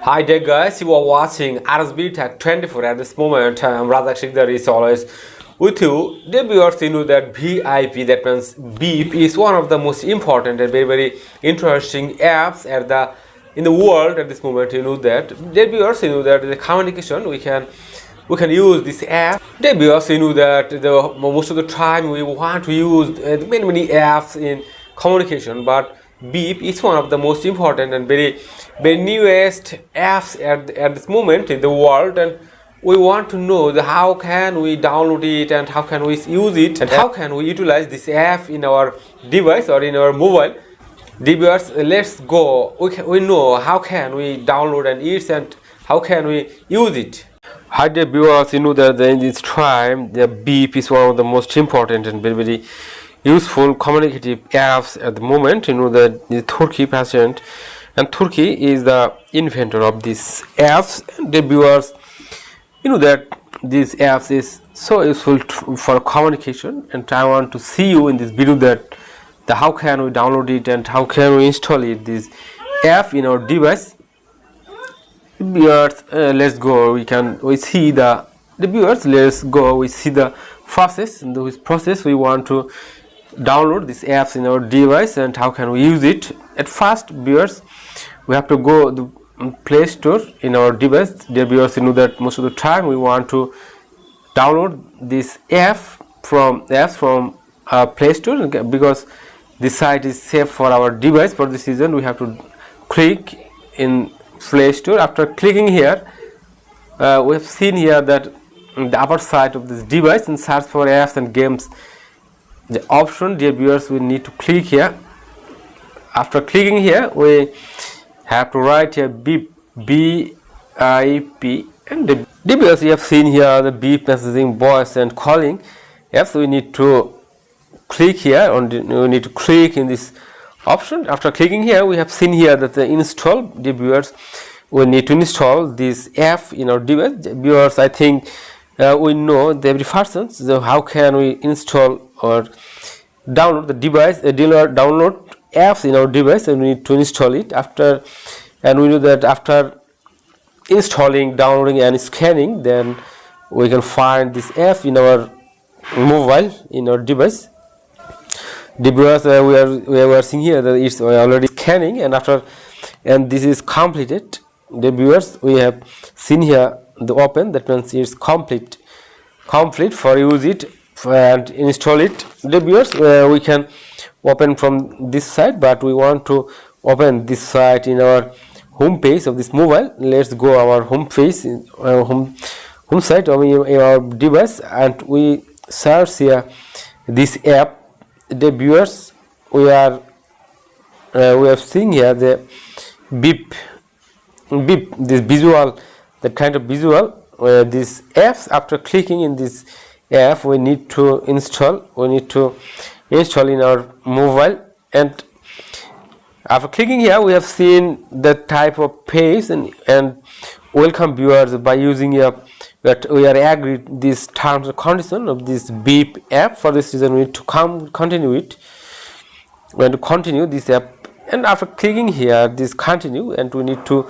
Hi there guys, you are watching RSB Tech 24 at this moment. I'm Razak Shikdar is always with you. Dear viewers, you know that VIP, that means beep, is one of the most important and very interesting apps in the world at this moment. You know that. Dear viewers, you know that the communication we can use this app. Dear viewers, you know that most of the time we want to use many apps in communication, but Beep is one of the most important and very newest apps at this moment in the world, and we want to know how can we download it and how can we use it and how can we utilize this app in our device or in our mobile. Viewers, let's go. We know how can we download and use and how can we use it. Hi dear viewers, you know that in this time the Beep is one of the most important and very useful communicative apps at the moment. You know that the Turkey patient, and Turkey is the inventor of these apps. And the viewers, you know that these apps is so useful for communication, and I want to see you in this video that how can we download it and how can we install it, this app in our device. Viewers, let's go. We see the viewers. Let's go. We see the process. In this process, we want to download these apps in our device and how can we use it. At first, viewers, we have to go to the Play Store in our device. Dear viewers, you know that most of the time we want to download this app from Play Store because this site is safe for our device. For this reason, we have to click in Play Store. After clicking here, we have seen here that in the upper side of this device, and search for apps and games, the option, dear viewers, we need to click here. After clicking here, we have to write here beep, B-I-P, and the viewers, you have seen here the beep messaging, voice and calling apps. We need to click here we need to click in this option. After clicking here, we have seen here that the install, dear viewers, we need to install this app in our device. Viewers, I think we know the every person, so how can we install or download the device, download apps in our device, and we need to install it. And we know that after installing, downloading and scanning, then we can find this app in our mobile, in our device. The viewers, we are seeing here that it's already scanning, and this is completed. The viewers, we have seen here the open, that means it's complete for use it and install it. The viewers, we can open from this side, but we want to open this site in our home page of this mobile. Let's go our home page, home site of our device, and we search here this app. The viewers, we have seen here the beep, this visual, the kind of visual this apps. After clicking in this app, we need to install in our mobile, and after clicking here, we have seen the type of page, and welcome viewers, by using that we are agreed this terms and condition of this beep app. For this reason, we need to continue it. We want to continue this app, and after clicking here this continue, and we need to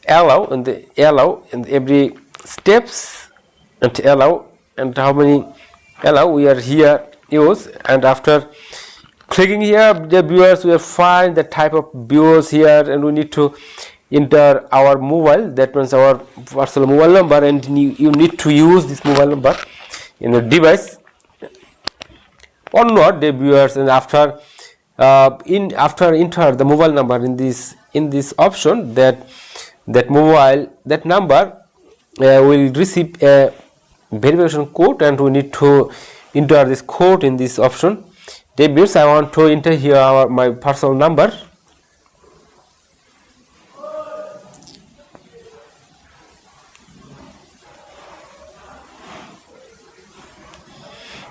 allow in every steps, and allow, and how many allow we are here use. And after clicking here, the viewers, will find the type of views here, and we need to enter our mobile, that means our personal mobile number, and you need to use this mobile number in your device or not, the viewers. And after enter the mobile number in this option, that number will receive a verification code, and we need to enter this code in this option. The viewers, I want to enter here my personal number.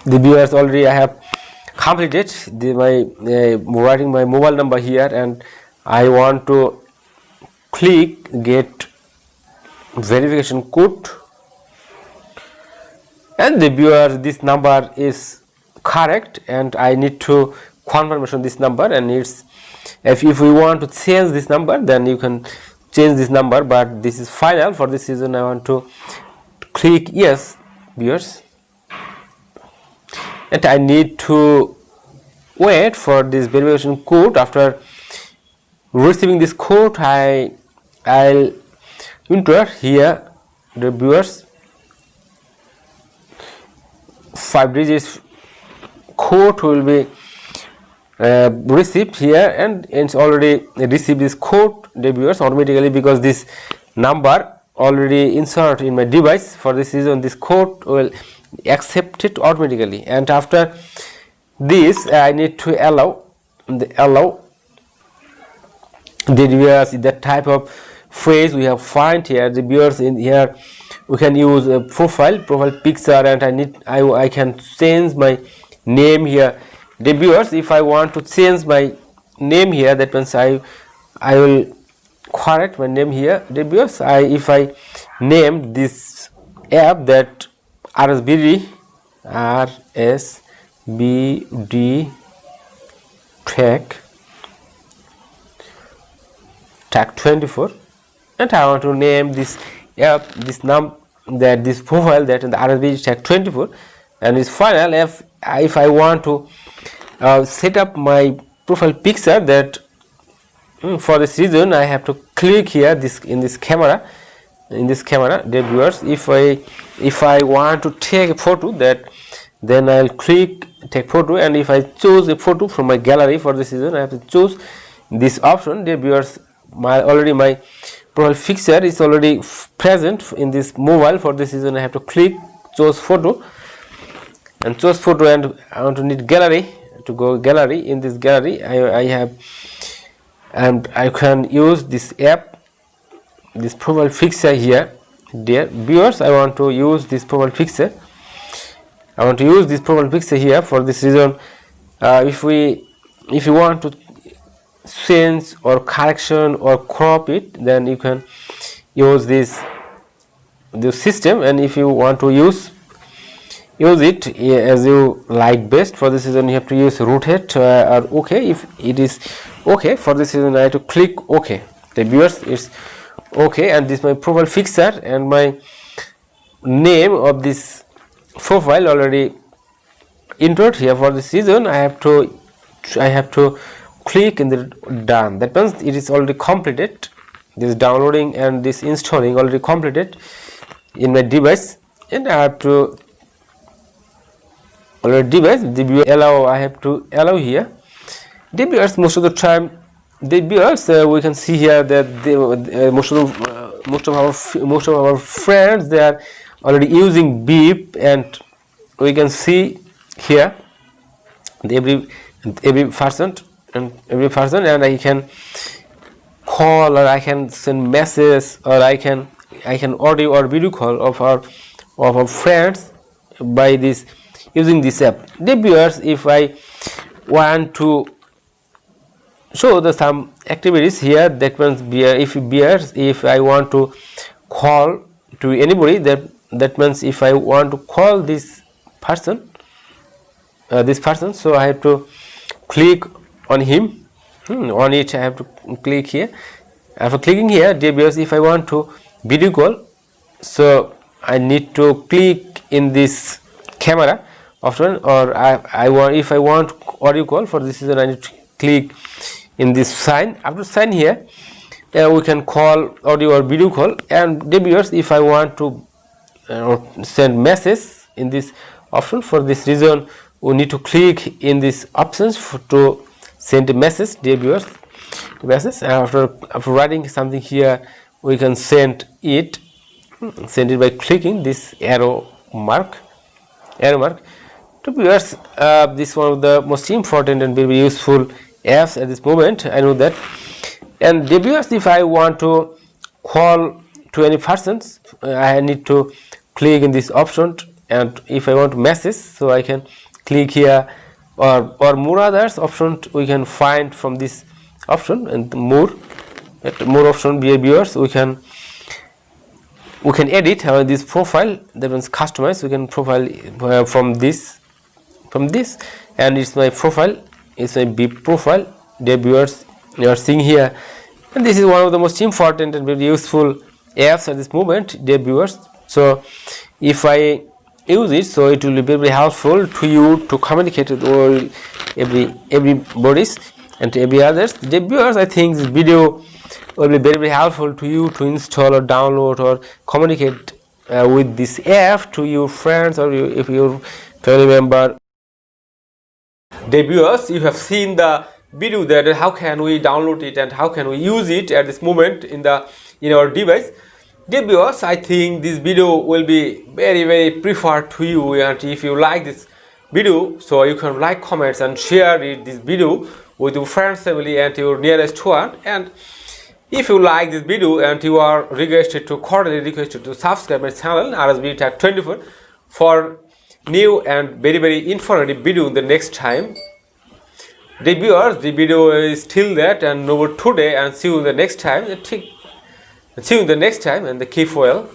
The viewers, already I have completed writing my mobile number here, and I want to click get verification code. And the viewers, this number is correct, and I need to confirmation this number, and it's if we want to change this number, then you can change this number, but this is final. For this reason I want to click yes, viewers, and I need to wait for this verification code. After receiving this code, I'll enter here the viewers 5 digits code will be received here, and it's already received this code, the viewers, automatically, because this number already insert in my device. For this reason this code will accept it automatically, and after this I need to allow the viewers that type of phrase we have find here. The viewers in here we can use a profile picture, and I can change my name here. The viewers, if I want to change my name here, that means I will correct my name here. The viewers, if I name this app that RSBD Tech 24, and I want to name this app, this profile that in the RSBD Tech 24, and it's final. If I want to set up my profile picture, that for this reason I have to click here in this camera, the viewers. If I want to take a photo, that then I'll click take photo, and if I choose a photo from my gallery, for this reason I have to choose this option. The viewers, my profile picture is already present in this mobile. For this reason I have to click choose photo, and I want to need gallery. To go gallery, in this gallery I have, and I can use this app, this profile picture here. Dear viewers, I want to use this profile picture. Here. For this reason, if you want to change or correction or crop it, then you can use this system, and if you want to use it as you like best. For this reason you have to use rotate or OK. If it is OK, for this reason I have to click OK. The viewers, it's OK, and this is my profile picture, and my name of this profile already entered here. For this reason I have to click in the done. That means it is already completed. This downloading and this installing already completed in my device, and I have to I have to allow here. The viewers, most of the time, the viewers, we can see here that most of our friends, they are already using Beep, and we can see here every person, and I can call, or I can send messages, or I can audio or video call of our friends by this, using this app. The viewers, if I want to show some activities here, that means if I want to call to anybody, that means if I want to call this person, so I have to click on him, on it. I have to click here. After clicking here, dear viewers, if I want to video call, so I need to click in this camera option, or if I want audio call. For this reason I need to click in this sign. After sign here, we can call audio or video call. And the viewers, if I want to send message in this option, for this reason we need to click in these options to send a message. Dear viewers, after writing something here, we can send it by clicking this arrow mark. To viewers, this is one of the most important and very useful apps at this moment, I know that. And the viewers, if I want to call to any persons, I need to click in this option, and if I want to message, so I can click here, or more others option we can find from this option, and more option. Dear viewers, we can edit this profile, that means customize. We can profile from this, and it's my profile, it's my Beep profile. Dear viewers, you are seeing here And this is one of the most important and very useful apps at this moment, dear viewers. So if I use it, so it will be very helpful to you to communicate with all everybody's and to every others. Dear viewers, I think this video will be very helpful to you to install or download or communicate with this app to your friends or if your family member. Dear viewers, you have seen the video that how can we download it and how can we use it at this moment in our device. Dear viewers, I think this video will be very preferred to you, and if you like this video, so you can like, comments and share this video with your friends, family and your nearest one. And if you like this video and you are cordially requested to subscribe my channel RSB Tech 24 for new and very informative video the next time. The viewers, the video is till that and over today, and see you the next time. And keep well.